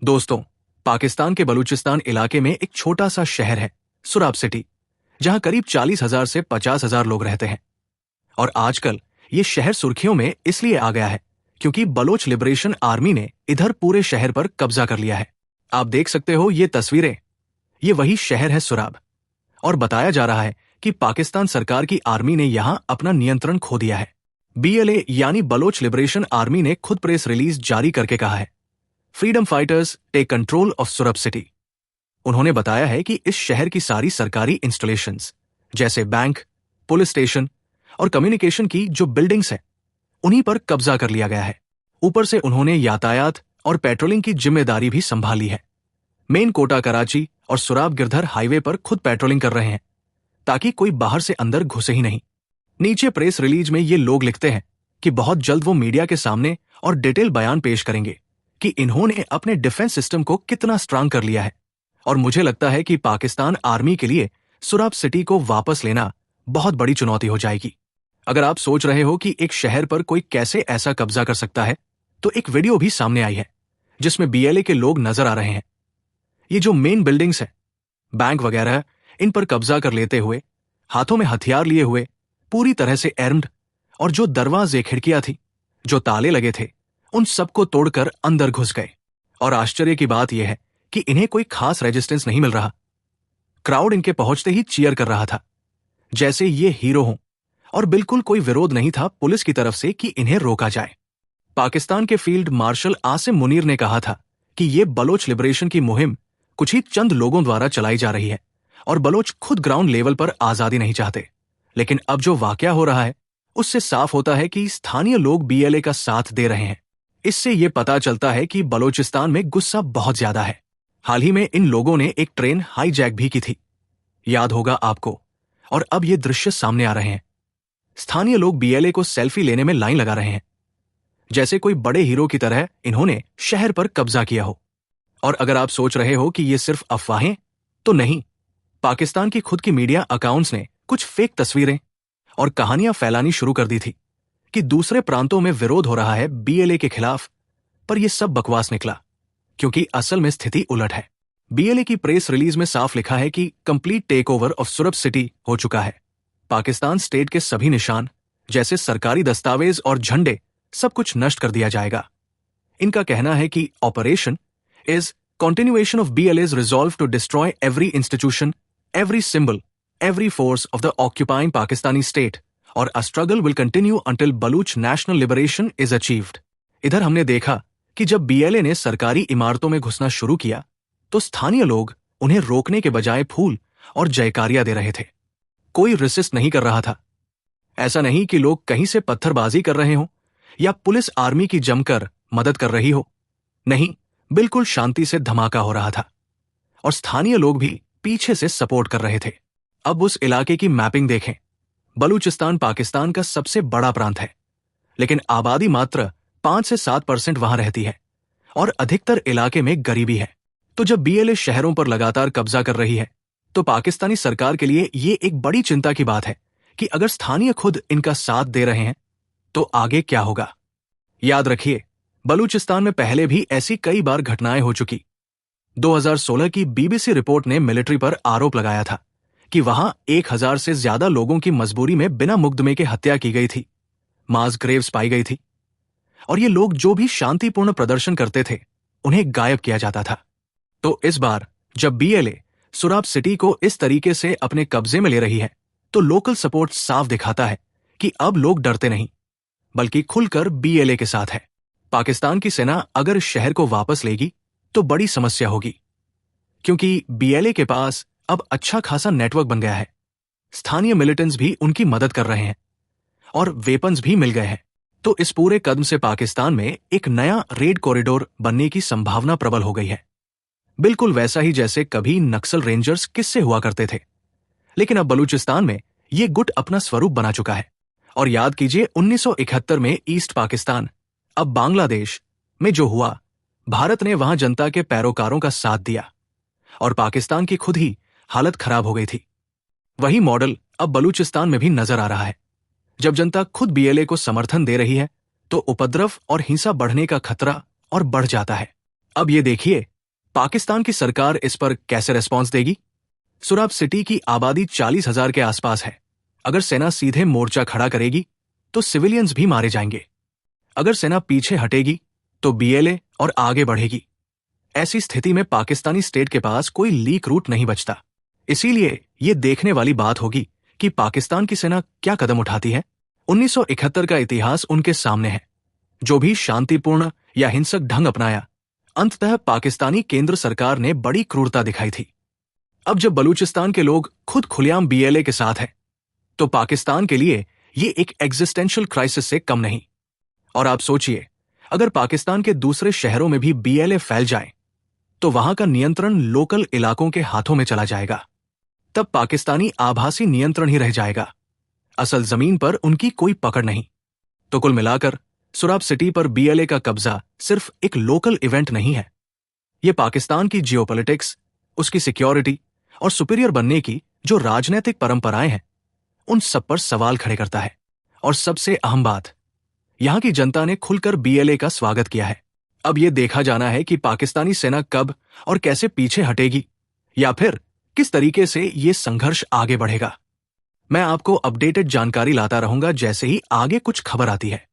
दोस्तों, पाकिस्तान के बलूचिस्तान इलाके में एक छोटा सा शहर है, सुराब सिटी, जहां करीब 40,000 से 50,000 लोग रहते हैं। और आजकल ये शहर सुर्खियों में इसलिए आ गया है क्योंकि बलोच लिबरेशन आर्मी ने इधर पूरे शहर पर कब्जा कर लिया है। आप देख सकते हो ये तस्वीरें, ये वही शहर है सुराब। और बताया जा रहा है कि पाकिस्तान सरकार की आर्मी ने यहां अपना नियंत्रण खो दिया है। BLA यानी बलोच लिबरेशन आर्मी ने खुद प्रेस रिलीज जारी करके कहा है, freedom fighters take control of Surab city. उन्होंने बताया है कि इस शहर की सारी सरकारी इंस्टॉलेशंस जैसे बैंक, पुलिस स्टेशन और कम्युनिकेशन की जो बिल्डिंग्स हैं, उन्हीं पर कब्जा कर लिया गया है। ऊपर से उन्होंने यातायात और पेट्रोलिंग की जिम्मेदारी भी संभाली है। मेन कोटा कराची और सुराब गिरधर हाईवे पर खुद पेट्रोलिंग कर रहे हैं ताकि कोई बाहर से अंदर घुसे ही नहीं। नीचे प्रेस रिलीज में ये लोग लिखते हैं कि बहुत जल्द वो मीडिया के सामने और डिटेल बयान पेश करेंगे कि इन्होंने अपने डिफेंस सिस्टम को कितना स्ट्रांग कर लिया है। और मुझे लगता है कि पाकिस्तान आर्मी के लिए सुराब सिटी को वापस लेना बहुत बड़ी चुनौती हो जाएगी। अगर आप सोच रहे हो कि एक शहर पर कोई कैसे ऐसा कब्जा कर सकता है, तो एक वीडियो भी सामने आई है जिसमें BLA के लोग नजर आ रहे हैं। ये जो मेन बिल्डिंग्स है, बैंक वगैरह, इन पर कब्जा कर लेते हुए, हाथों में हथियार लिए हुए, पूरी तरह से आर्म्ड, और जो दरवाजे खिड़कियां थी, जो ताले लगे थे, उन सबको तोड़कर अंदर घुस गए। और आश्चर्य की बात यह है कि इन्हें कोई खास रेजिस्टेंस नहीं मिल रहा। क्राउड इनके पहुंचते ही चीयर कर रहा था, जैसे ये हीरो हों, और बिल्कुल कोई विरोध नहीं था पुलिस की तरफ से कि इन्हें रोका जाए। पाकिस्तान के फील्ड मार्शल आसिम मुनीर ने कहा था कि ये बलोच लिबरेशन की मुहिम कुछ ही चंद लोगों द्वारा चलाई जा रही है और बलोच खुद ग्राउंड लेवल पर आजादी नहीं चाहते। लेकिन अब जो वाकया हो रहा है, उससे साफ होता है कि स्थानीय लोग BLA का साथ दे रहे हैं। इससे ये पता चलता है कि बलोचिस्तान में गुस्सा बहुत ज्यादा है। हाल ही में इन लोगों ने एक ट्रेन हाईजैक भी की थी, याद होगा आपको। और अब ये दृश्य सामने आ रहे हैं। स्थानीय लोग BLA को सेल्फी लेने में लाइन लगा रहे हैं, जैसे कोई बड़े हीरो की तरह इन्होंने शहर पर कब्जा किया हो। और अगर आप सोच रहे हो कि ये सिर्फ अफवाहें, तो नहीं। पाकिस्तान की खुद की मीडिया अकाउंट्स ने कुछ फेक तस्वीरें और कहानियां फैलानी शुरू कर दी थी कि दूसरे प्रांतों में विरोध हो रहा है BLA के खिलाफ, पर यह सब बकवास निकला, क्योंकि असल में स्थिति उलट है। BLA की प्रेस रिलीज में साफ लिखा है कि complete takeover of Surab city हो चुका है। पाकिस्तान स्टेट के सभी निशान, जैसे सरकारी दस्तावेज और झंडे, सब कुछ नष्ट कर दिया जाएगा। इनका कहना है कि operation is continuation of BLA's resolve to destroy every institution, every symbol, every force of the occupying Pakistani state, और a struggle will continue until Baluch national liberation is achieved। इधर हमने देखा कि जब BLA ने सरकारी इमारतों में घुसना शुरू किया, तो स्थानीय लोग उन्हें रोकने के बजाय फूल और जयकारियां दे रहे थे। कोई रेसिस्ट नहीं कर रहा था। ऐसा नहीं कि लोग कहीं से पत्थरबाजी कर रहे हों या पुलिस आर्मी की जमकर मदद कर रही हो। नहीं, बिल्कुल शांति से धमाका हो रहा था और स्थानीय लोग भी पीछे से सपोर्ट कर रहे थे। अब उस इलाके की मैपिंग देखें। बलूचिस्तान पाकिस्तान का सबसे बड़ा प्रांत है, लेकिन आबादी मात्र 5 से 7% वहां रहती है और अधिकतर इलाके में गरीबी है। तो जब BLA शहरों पर लगातार कब्जा कर रही है, तो पाकिस्तानी सरकार के लिए ये एक बड़ी चिंता की बात है कि अगर स्थानीय खुद इनका साथ दे रहे हैं, तो आगे क्या होगा। याद रखिए, बलूचिस्तान में पहले भी ऐसी कई बार घटनाएं हो चुकी। 2016 की BBC रिपोर्ट ने मिलिट्री पर आरोप लगाया था कि वहां 1000 से ज्यादा लोगों की मजबूरी में बिना मुकदमे के हत्या की गई थी, मास ग्रेव्स पाई गई थी, और ये लोग जो भी शांतिपूर्ण प्रदर्शन करते थे, उन्हें गायब किया जाता था। तो इस बार जब BLA सुराब सिटी को इस तरीके से अपने कब्जे में ले रही है, तो लोकल सपोर्ट साफ दिखाता है कि अब लोग डरते नहीं, बल्कि खुलकर BLA के साथ है। पाकिस्तान की सेना अगर शहर को वापस लेगी, तो बड़ी समस्या होगी, क्योंकि BLA के पास अब अच्छा खासा नेटवर्क बन गया है। स्थानीय मिलिटेंट्स भी उनकी मदद कर रहे हैं और वेपन्स भी मिल गए हैं। तो इस पूरे कदम से पाकिस्तान में एक नया रेड कॉरिडोर बनने की संभावना प्रबल हो गई है। बिल्कुल वैसा ही जैसे कभी नक्सल रेंजर्स किससे हुआ करते थे, लेकिन अब बलूचिस्तान में ये गुट अपना स्वरूप बना चुका है। और याद कीजिए 1971 में ईस्ट पाकिस्तान, अब बांग्लादेश में जो हुआ, भारत ने वहां जनता के पैरोकारों का साथ दिया और पाकिस्तान की खुद ही हालत खराब हो गई थी। वही मॉडल अब बलूचिस्तान में भी नजर आ रहा है। जब जनता खुद BLA को समर्थन दे रही है, तो उपद्रव और हिंसा बढ़ने का खतरा और बढ़ जाता है। अब ये देखिए पाकिस्तान की सरकार इस पर कैसे रेस्पॉन्स देगी। सुराब सिटी की आबादी 40,000 के आसपास है। अगर सेना सीधे मोर्चा खड़ा करेगी तो सिविलियंस भी मारे जाएंगे। अगर सेना पीछे हटेगी तो बीएलए और आगे बढ़ेगी। ऐसी स्थिति में पाकिस्तानी स्टेट के पास कोई लीक रूट नहीं बचता। इसीलिए ये देखने वाली बात होगी कि पाकिस्तान की सेना क्या कदम उठाती है। 1971 का इतिहास उनके सामने है। जो भी शांतिपूर्ण या हिंसक ढंग अपनाया, अंततः पाकिस्तानी केंद्र सरकार ने बड़ी क्रूरता दिखाई थी। अब जब बलूचिस्तान के लोग खुद खुलेआम बीएलए के साथ हैं, तो पाकिस्तान के लिए ये एक एग्जिस्टेंशियल क्राइसिस से कम नहीं। और आप सोचिए, अगर पाकिस्तान के दूसरे शहरों में भी बीएलए फैल जाए तो वहां का नियंत्रण लोकल इलाकों के हाथों में चला जाएगा। तब पाकिस्तानी आभासी नियंत्रण ही रह जाएगा, असल जमीन पर उनकी कोई पकड़ नहीं। तो कुल मिलाकर सुराब सिटी पर बीएलए का कब्जा सिर्फ एक लोकल इवेंट नहीं है। यह पाकिस्तान की जियोपॉलिटिक्स, उसकी सिक्योरिटी और सुपीरियर बनने की जो राजनीतिक परंपराएं हैं, उन सब पर सवाल खड़े करता है। और सबसे अहम बात, यहां की जनता ने खुलकर बीएलए का स्वागत किया है। अब यह देखा जाना है कि पाकिस्तानी सेना कब और कैसे पीछे हटेगी, या फिर किस तरीके से यह संघर्ष आगे बढ़ेगा। मैं आपको अपडेटेड जानकारी लाता रहूंगा जैसे ही आगे कुछ खबर आती है।